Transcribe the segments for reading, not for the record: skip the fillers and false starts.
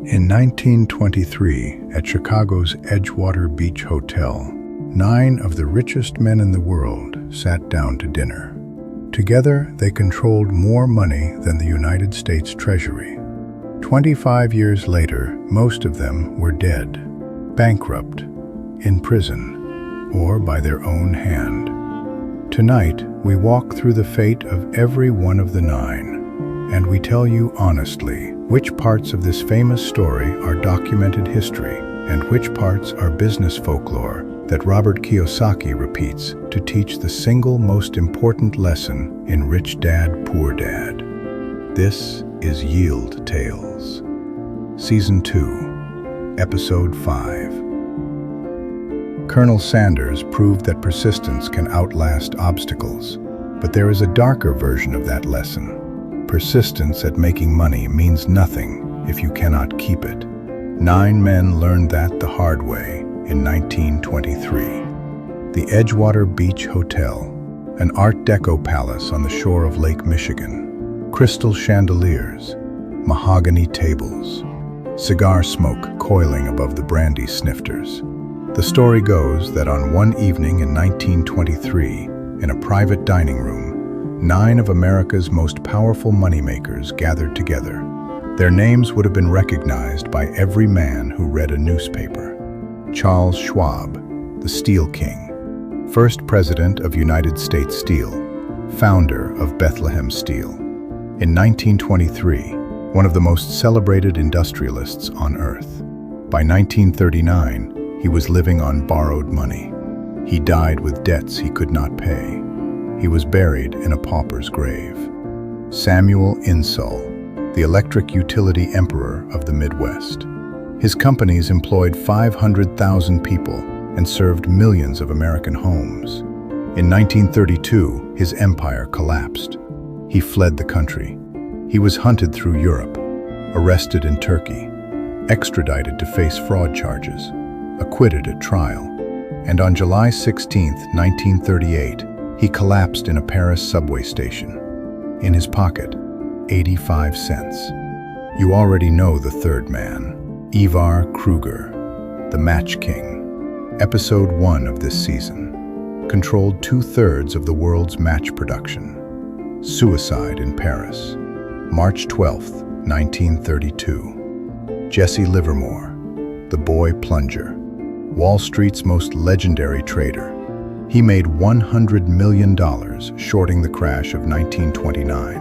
In 1923, at Chicago's Edgewater Beach Hotel, 9 of the richest men in the world sat down to dinner. Together, they controlled more money than the United States Treasury. 25 years later, most of them were dead, bankrupt, in prison, or by their own hand. Tonight, we walk through the fate of every one of the 9, and we tell you honestly which parts of this famous story are documented history and which parts are business folklore that Robert Kiyosaki repeats to teach the single most important lesson in Rich Dad, Poor Dad. This is Yield Tales, Season 2, Episode 5. Colonel Sanders proved that persistence can outlast obstacles, but there is a darker version of that lesson. Persistence at making money means nothing if you cannot keep it. 9 men learned that the hard way in 1923. The Edgewater Beach Hotel, an Art Deco palace on the shore of Lake Michigan. Crystal chandeliers, mahogany tables, cigar smoke coiling above the brandy snifters. The story goes that on one evening in 1923, in a private dining room, 9 of America's most powerful moneymakers gathered together. Their names would have been recognized by every man who read a newspaper. Charles Schwab, the Steel King, first president of United States Steel, founder of Bethlehem Steel. In 1923, one of the most celebrated industrialists on earth. By 1939, he was living on borrowed money. He died with debts he could not pay. He was buried in a pauper's grave. Samuel Insull, the electric utility emperor of the Midwest. His companies employed 500,000 people and served millions of American homes. In 1932, his empire collapsed. He fled the country. He was hunted through Europe, arrested in Turkey, extradited to face fraud charges, acquitted at trial, and on July 16, 1938, he collapsed in a Paris subway station. In his pocket, 85 cents. You already know the third man, Ivar Kreuger, the Match King. Episode 1 of this season controlled 2/3 of the world's match production. Suicide in Paris, March 12, 1932. Jesse Livermore, the Boy Plunger, Wall Street's most legendary trader. He made $100 million shorting the crash of 1929.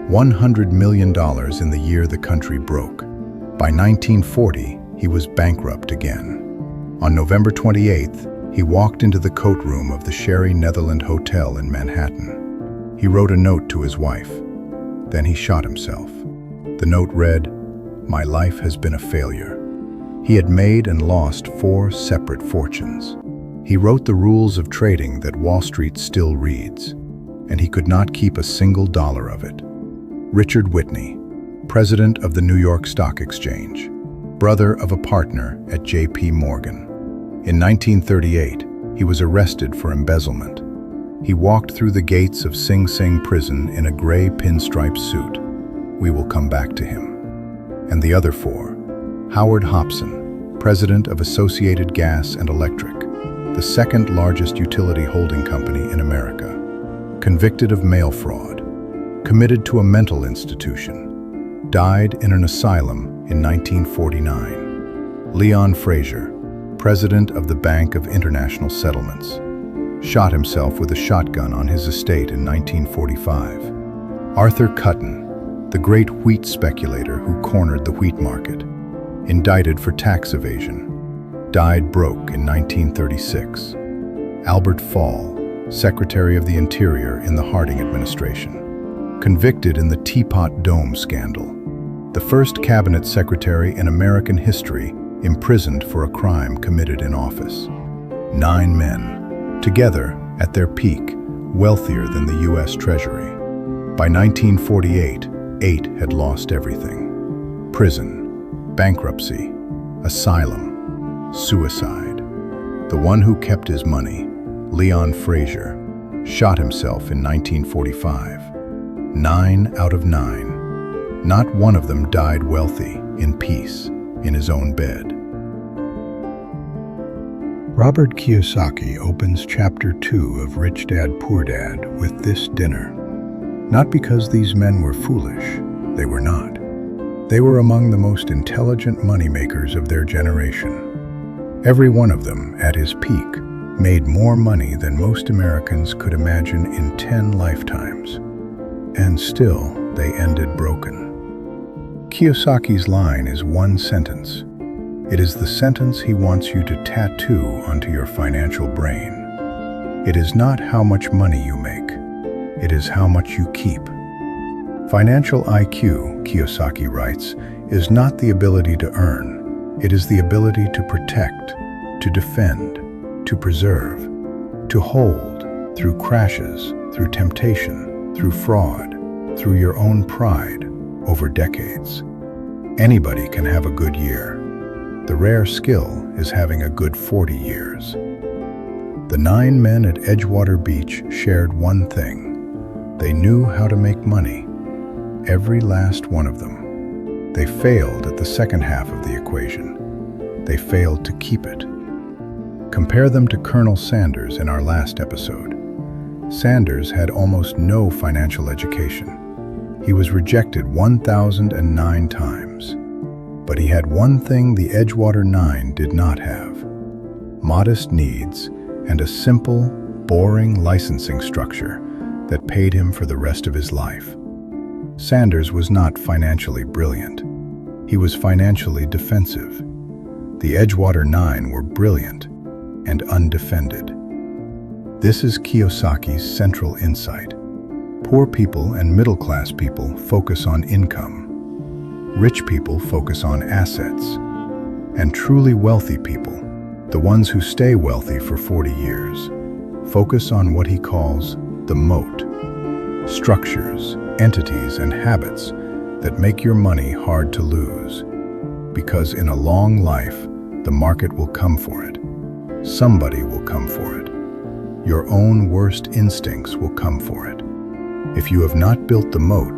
$100 million in the year the country broke. By 1940, he was bankrupt again. On November 28th, he walked into the coat room of the Sherry-Netherland Hotel in Manhattan. He wrote a note to his wife. Then he shot himself. The note read, "My life has been a failure." He had made and lost 4 separate fortunes. He wrote the rules of trading that Wall Street still reads, and he could not keep a single dollar of it. Richard Whitney, president of the New York Stock Exchange, brother of a partner at J.P. Morgan. In 1938, he was arrested for embezzlement. He walked through the gates of Sing Sing prison in a gray pinstripe suit. We will come back to him. And the other 4, Howard Hopson, president of Associated Gas and Electric, the second largest utility holding company in America, convicted of mail fraud, committed to a mental institution, died in an asylum in 1949. Leon Fraser, president of the Bank of International Settlements, shot himself with a shotgun on his estate in 1945. Arthur Cutten, the great wheat speculator who cornered the wheat market, indicted for tax evasion, died broke in 1936. Albert Fall, Secretary of the Interior in the Harding administration, convicted in the Teapot Dome scandal. The first cabinet secretary in American history imprisoned for a crime committed in office. 9 men, together, at their peak, wealthier than the U.S. Treasury. By 1948, 8 had lost everything. Prison, bankruptcy, asylum, suicide. The one who kept his money, Leon Fraser, shot himself in 1945. 9 out of 9. Not one of them died wealthy, in peace. in his own bed. Robert Kiyosaki opens Chapter 2 of Rich Dad, Poor Dad with this dinner. Not because these men were foolish, they were not. They were among the most intelligent moneymakers of their generation. Every one of them, at his peak, made more money than most Americans could imagine in 10 lifetimes. And still, they ended broken. Kiyosaki's line is one sentence. It is the sentence he wants you to tattoo onto your financial brain. It is not how much money you make. It is how much you keep. Financial IQ, Kiyosaki writes, is not the ability to earn. It is the ability to protect, to defend, to preserve, to hold through crashes, through temptation, through fraud, through your own pride over decades. Anybody can have a good year. The rare skill is having a good 40 years. The 9 men at Edgewater Beach shared one thing. They knew how to make money. Every last one of them. They failed at the second half of the equation. They failed to keep it. Compare them to Colonel Sanders in our last episode. Sanders had almost no financial education. He was rejected 1,009 times. But he had one thing the Edgewater 9 did not have: modest needs and a simple, boring licensing structure that paid him for the rest of his life. Sanders was not financially brilliant. He was financially defensive. The Edgewater 9 were brilliant and undefended. This is Kiyosaki's central insight. Poor people and middle-class people focus on income. Rich people focus on assets. And truly wealthy people, the ones who stay wealthy for 40 years, focus on what he calls the moat. Structures, entities, and habits that make your money hard to lose. Because in a long life, the market will come for it. Somebody will come for it. Your own worst instincts will come for it. If you have not built the moat,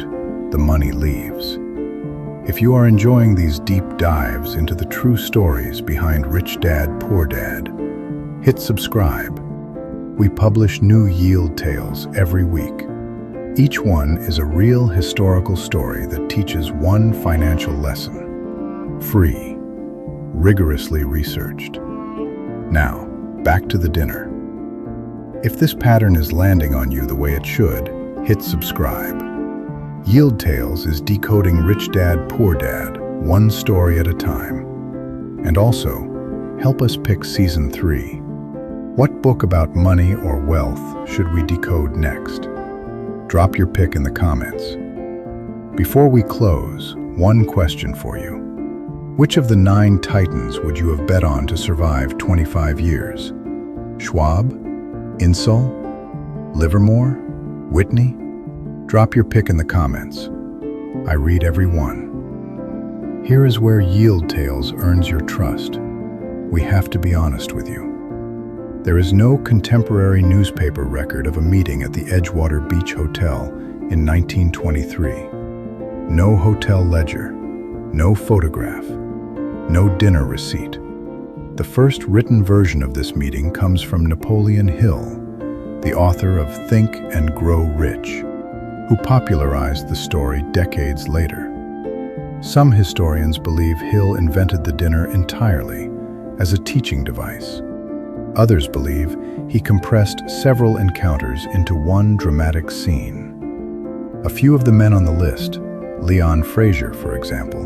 the money leaves. If you are enjoying these deep dives into the true stories behind Rich Dad, Poor Dad, hit subscribe. We publish new yield tales every week. Each one is a real historical story that teaches one financial lesson. Free, rigorously researched. Now, back to the dinner. If this pattern is landing on you the way it should, hit subscribe. Yield Tales is decoding Rich Dad, Poor Dad, one story at a time. And also, help us pick Season 3. What book about money or wealth should we decode next? Drop your pick in the comments. Before we close, one question for you. Which of the 9 titans would you have bet on to survive 25 years? Schwab? Insull? Livermore? Whitney? Drop your pick in the comments. I read every one. Here is where Yield Tales earns your trust. We have to be honest with you. There is no contemporary newspaper record of a meeting at the Edgewater Beach Hotel in 1923. No hotel ledger, no photograph, no dinner receipt. The first written version of this meeting comes from Napoleon Hill, the author of Think and Grow Rich, who popularized the story decades later. Some historians believe Hill invented the dinner entirely as a teaching device. Others believe he compressed several encounters into one dramatic scene. A few of the men on the list, Leon Fraser, for example,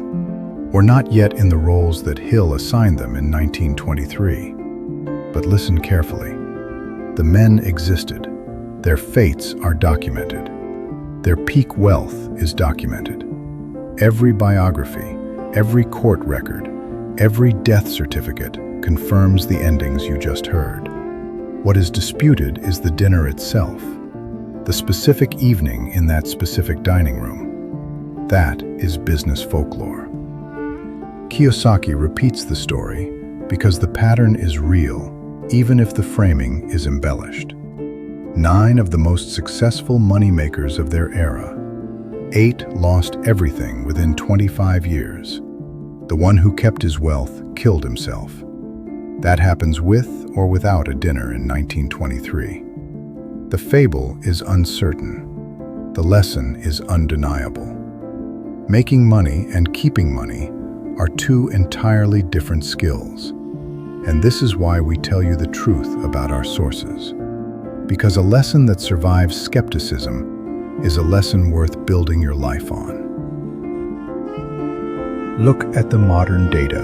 were not yet in the roles that Hill assigned them in 1923. But listen carefully. The men existed. Their fates are documented. Their peak wealth is documented. Every biography, every court record, every death certificate confirms the endings you just heard. What is disputed is the dinner itself, the specific evening in that specific dining room. That is business folklore. Kiyosaki repeats the story because the pattern is real, even if the framing is embellished. 9 of the most successful moneymakers of their era. 8 lost everything within 25 years. The one who kept his wealth killed himself. That happens with or without a dinner in 1923. The fable is uncertain. The lesson is undeniable. Making money and keeping money are two entirely different skills. And this is why we tell you the truth about our sources. Because a lesson that survives skepticism is a lesson worth building your life on. Look at the modern data.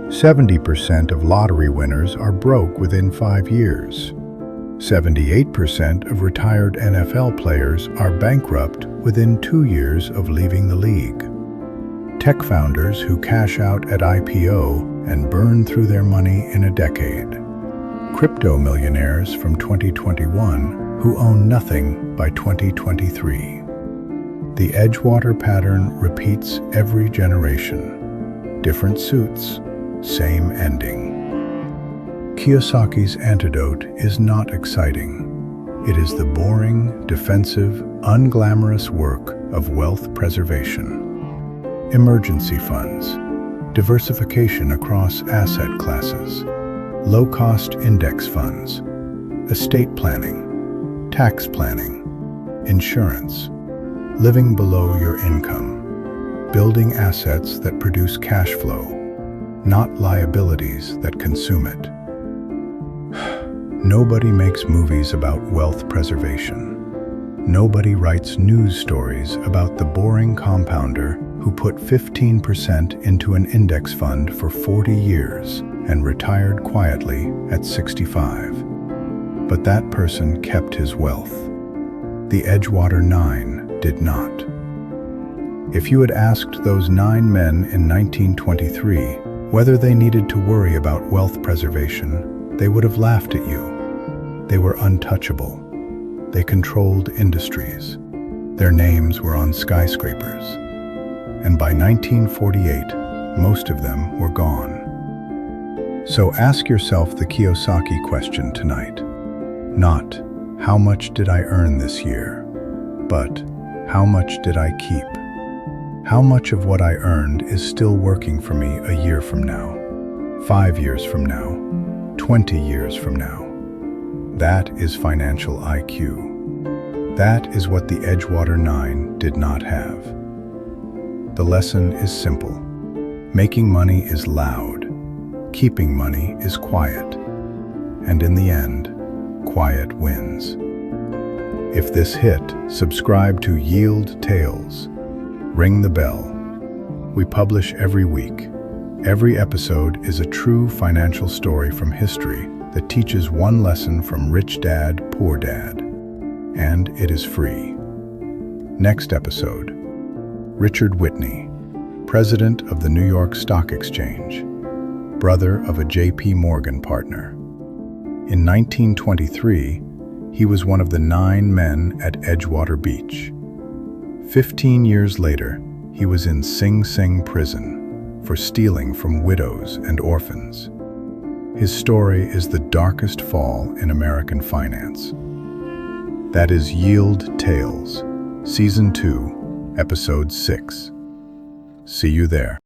70% of lottery winners are broke within 5 years. 78% of retired NFL players are bankrupt within 2 years of leaving the league. Tech founders who cash out at IPO and burn through their money in a decade. Crypto millionaires from 2021 who own nothing by 2023. The Edgewater pattern repeats every generation. Different suits, same ending. Kiyosaki's antidote is not exciting. It is the boring, defensive, unglamorous work of wealth preservation. Emergency funds, diversification across asset classes, low-cost index funds, estate planning, tax planning, insurance, living below your income, building assets that produce cash flow, not liabilities that consume it. Nobody makes movies about wealth preservation. Nobody writes news stories about the boring compounder who put 15% into an index fund for 40 years and retired quietly at 65. But that person kept his wealth. The Edgewater 9 did not. If you had asked those 9 men in 1923 whether they needed to worry about wealth preservation, they would have laughed at you. They were untouchable. They controlled industries. Their names were on skyscrapers. And by 1948, most of them were gone. So ask yourself the Kiyosaki question tonight. Not, how much did I earn this year? But, how much did I keep? How much of what I earned is still working for me a year from now, 5 years from now, 20 years from now? That is financial IQ. That is what the Edgewater 9 did not have. The lesson is simple. Making money is loud. Keeping money is quiet. And in the end, quiet wins. If this hit, subscribe to Yield Tales. Ring the bell. We publish every week. Every episode is a true financial story from history that teaches one lesson from rich dad, poor dad. And it is free. Next episode. Richard Whitney, president of the New York Stock Exchange, brother of a J.P. Morgan partner. In 1923, he was one of the 9 men at Edgewater Beach. 15 years later, he was in Sing Sing prison for stealing from widows and orphans. His story is the darkest fall in American finance. That is Yield Tales, Season 2, Episode 6. See you there.